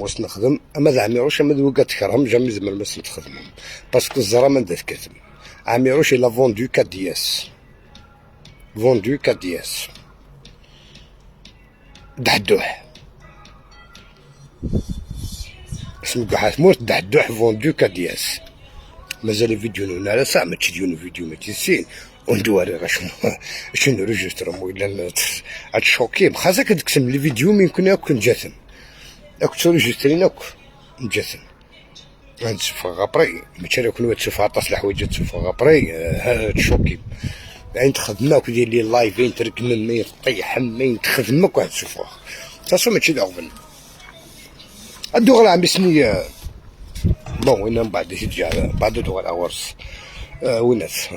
واش نخدم اما ذا عميروش اما ذوقا تكرهم جامي زمر ما نخدمهم باسكو الزرا ما ندير كتم عميروش الا فوندو كادياس فوندو كادياس دحدوح اسمو كاع موت دحدوح فوندو كادياس مازال فيديو نونا ساعة ما تشديون فيديو ما تنسين وندوري غا شنو نريجسترو ولا هاد خاصك تقسم لي فيديو من كنا كون جاثم اك تريجسترين اك جاثم غنتشوفها غابري ماشي كون تشوفها طاس الحوايج تشوفها غابري تشوكي يعني تخدمك ودير لي اللايفين تركن ما يطيح ما تخدمك وتشوفها تصو ماشي داغبن الدوغ عم بسني بون وين من بعد جا بعد دوغ اورس وناس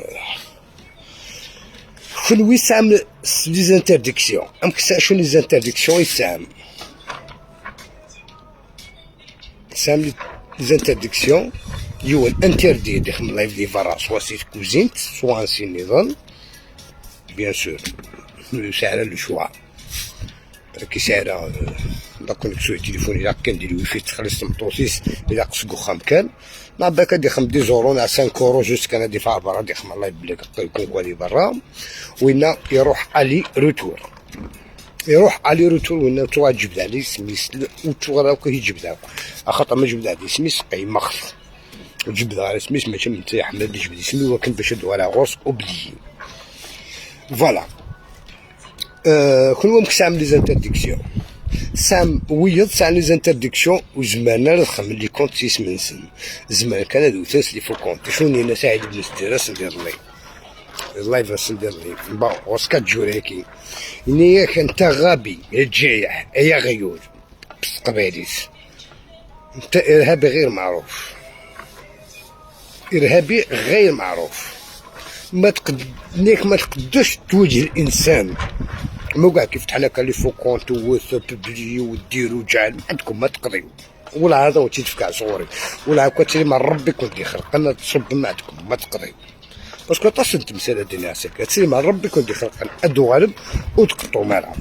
شنو يسام لي زانترديكسيون ام شنو لي زانترديكسيون يسام لي زانترديكسيون يون انتردي دخل لايف دي فارا سوا سيت كوزينت سوا ان سي نظام بيان سور ساعه لو شوا كي ساعه لا كونيكسيون تليفوني لا كندير ويفي تخلص مطوسيس الى قصكو خام كان ما باك دي خم 10 يورو نا 5 يورو جوست كان دي فا برا دي خم الله يبليك يكون غادي برا وين يروح الي روتور يروح الي روتور وين تواجب عليه سميس وتوراك يجبدها خاطر ما جبد عليه سميس قيمخ وجبد على سميس ماشي من تاع احمد اللي جبد سمي وكان باش يدو على غورس اوبليي فوالا كل يوم كسام لي زانترديكسيون سام ويض سام لي زانترديكسيون وزماننا الخم اللي كونت سيس من سن زمان كان هادو تاس لي فو كونت شوني انا سعيد بن ستيراس ندير لي اللايف راس ندير لي بون واسكا جوريكي اني كنت غبي الجايح يا غيور قباليس انت ارهابي غير معروف ارهابي غير معروف ما تقدرش توجه الانسان مو كاع كيف فتحنا كان لي فو كونت وتبلي وديرو جعل عندكم ما تقضيو ولا هذا وتيتفكع صغوري ولا هكا تسلي مع ربي كنت يخلق انا تصب ما عندكم ما تقضيو باسكو تصل تمثال الدنيا ساك تسلي مع ربي كنت يخلق ادو غالب وتقطعو مالها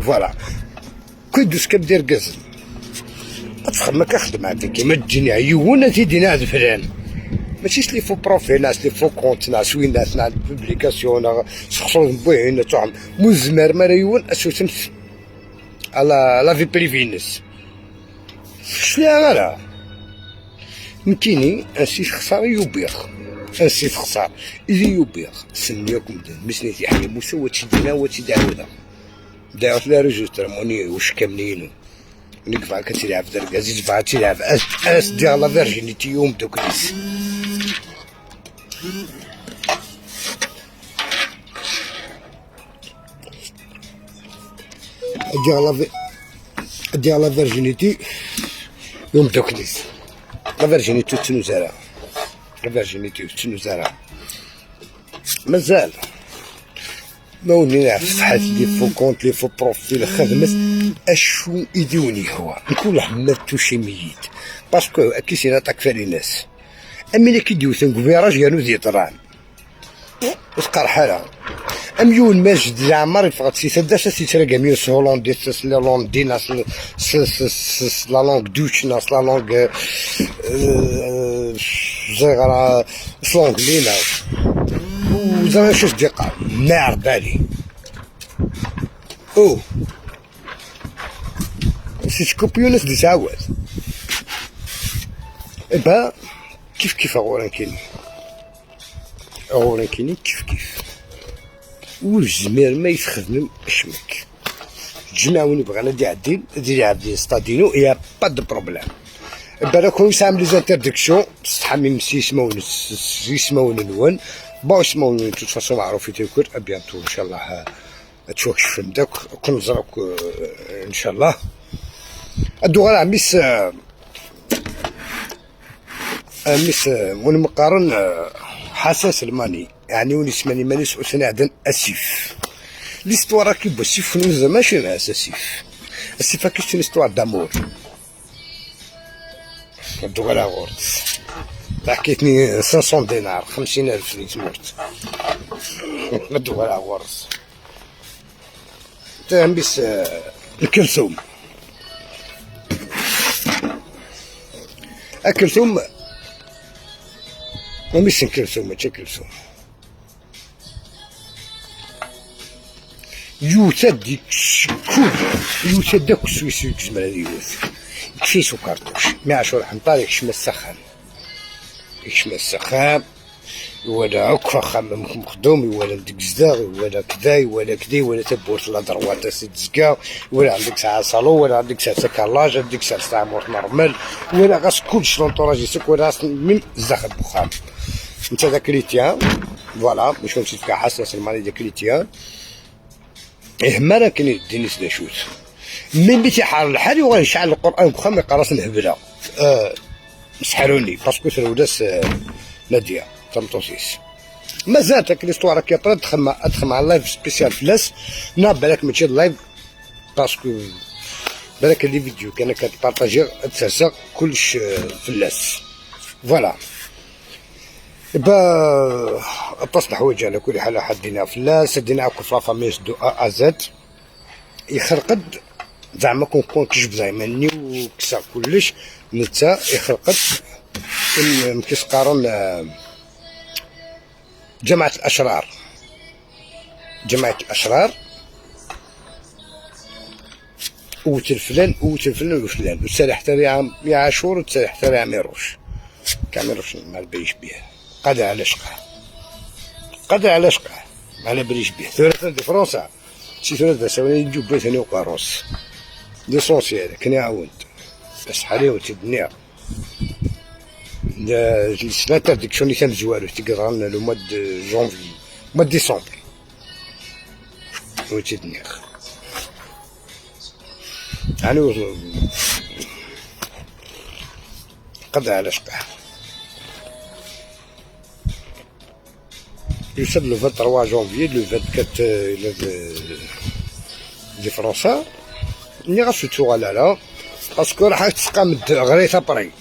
فوالا كي دوز كدير قزم تخدم كخدم عندك كيما تجيني عيون تيدينا هاد فلان ماشي لي فو بروفيل ناس لي فو كونت ناس وين ناس ناس بوبليكاسيون سخصو بوين تاع مزمر مريون اسو تمس على لا في بريفي ناس شنو هذا يمكنني انسي خسار يوبيخ انسي خسار اذا يوبيخ سميكم مسني يحيى موسى وتشدينا وتداودا داوت لا ريجستر موني واش كاملينو نكفا كتلعب دركا زيد فا تلعب اس ديال لا فيرجينيتي يوم دوكليس ديال لا فيرجينيتي يوم دوكليس لا فيرجينيتي تنوزارا لا فيرجينيتي تنوزارا مازال ما وني فتحت لي فو كونت لي فو بروفيل خدمت اشو يدوني هو نكون حملتو شي ميت باسكو كيسير عطاك فالي ناس اما اللي كيديوثن كفيراج يانو ذي طران وتقار حالها اميون ماجد العمر يفقد سي سداش سي تراكا ميوس هولندي سس لا لوندي ناس لا لونغ دوتش ناس لا لونغ زغرا سلونغلي ناس وزعما شوف دقة نار بالي او سي تكوبيونس دي تعاود إبا كيف أغورانكيني كيف والجمير ما يتخدم اشمك الجماعة وين بغانا دي عادين ستادينو يا با دو بروبليم إبا راكم يسام لي زانترديكسيون بصح ميم سي يسمون نون بون يسمون توت فاسون معروفين تيكور ابيانتو ان شاء الله تشوف فهمتك كون نزرعك ان شاء الله ادو غير عميس ون مقارن حساس الماني يعني وني سماني ماني سعودنا عدن اسيف ليستوار كي بسيف نوزا ماشي مع اسيف السيف كيش ليستوار دامور ادو غير غورت حكيتني 500 دينار 50,000 اللي تموت ادو غير غورت تا عميس الكلثوم كلثوم ومش كلثوم ماشي كلثوم يوتا ديك كل يوتا داك السويسي يكزمر هادي يوث يكفيسو كارطوش مي عاشور حنطار يكشم السخان يكشم السخان ولا عك فخام مخدوم ولا ديك زداغ ولا كذا ولا كذا ولا تبوت لا دروات تزكا ولا عندك ساعه صالو ولا عندك ساعه كالاج عندك ساعه استعمار نورمال ولا غاس كلشي لونطوراج يسك ولا من الزخم بخام انت ذاك كريتيان فوالا باش نمشي في حسن سلماني ذاك كريتيان ما راه كاين دينيس داشوت من بيتي حار الحال وغنشعل القران بخام يقراص نهبله مسحروني باسكو سروداس ناديه تمطوسيس مازال تاك ليستوار كي طرد ادخل مع اللايف سبيسيال فلاس ناب بالك ماشي اللايف باسكو بالك لي فيديو كان كتبارطاجي تسرسق كلش فلاس فوالا با اتصل حوايج على كل حال حدينا فلاس دينا كفرافه ميس دو ازاد يخرقد زعما كون كيجب زعما نيو كسا كلش نتا يخرقد مكيس قارن جماعة الأشرار وتلفلان وفلان وتسالح تاع يا عاشور وتسالح تاع ميروش كاميروش ما بريش بيه قادر على شقه ما بريش بيه ثلاثة دي فرنسا شي ثلاثة سواني يجيو بيت هنا وكاروس ليسونسيال كان يعاود بس حاليا تدنيا السنة تاع ديك شوني كان زوالو تيقرا لنا لو موا دو جونفي موا ديسمبر وتدنيا يعني قضى على شقه يوصل لو 23 جونفي لو 24 دي فرنسا ني غاسوتو لا باسكو راح تسقى غريتا بري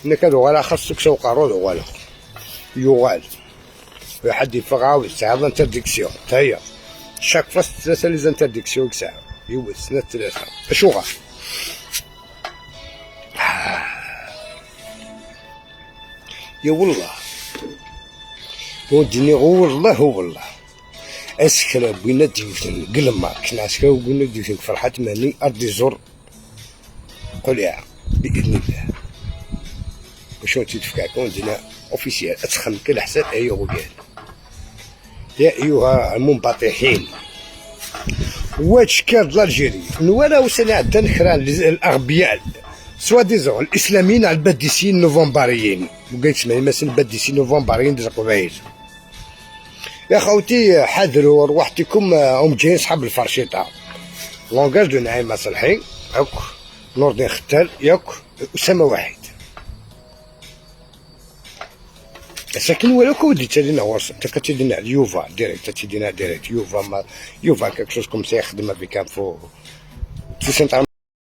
إن كانوا غالا خاصك سوق عروض وغالا يوغال واحد يفغاو يساعد انترديكسيون تا هي شاك فاس ثلاثة لي زانترديكسيون يساعد يوز سنة ثلاثة اشو غا يا والله وديني هو والله اسكرا بينا ديوثن قلما كنا اسكرا بينا ديوثن فرحة ماني ارضي زور قول يا بإذن الله وشون تدفكاكم دينا اوفيسيال اتخن كل حساب ايها غوغال يا ايها المنبطحين واش كان الجيري ولا وسنا عندنا نخران الاغبياء سوا ديزون الاسلاميين على الباديسيين نوفمبريين وقيت تسمعني مثلا الباديسيين نوفمبريين ديال قبايل يا خوتي حذروا روحتكم هم جايين صحاب الفرشيطه لونغاج دو نعيم صالحي ياك نور الدين ختال ياك اسامه واحد ساكن ولا كودي تدينا ورس انت كتدينا يوفا ديريكت تدينا ديريكت يوفا ما يوفا كاك شوز كوم سي يخدم افيك انفو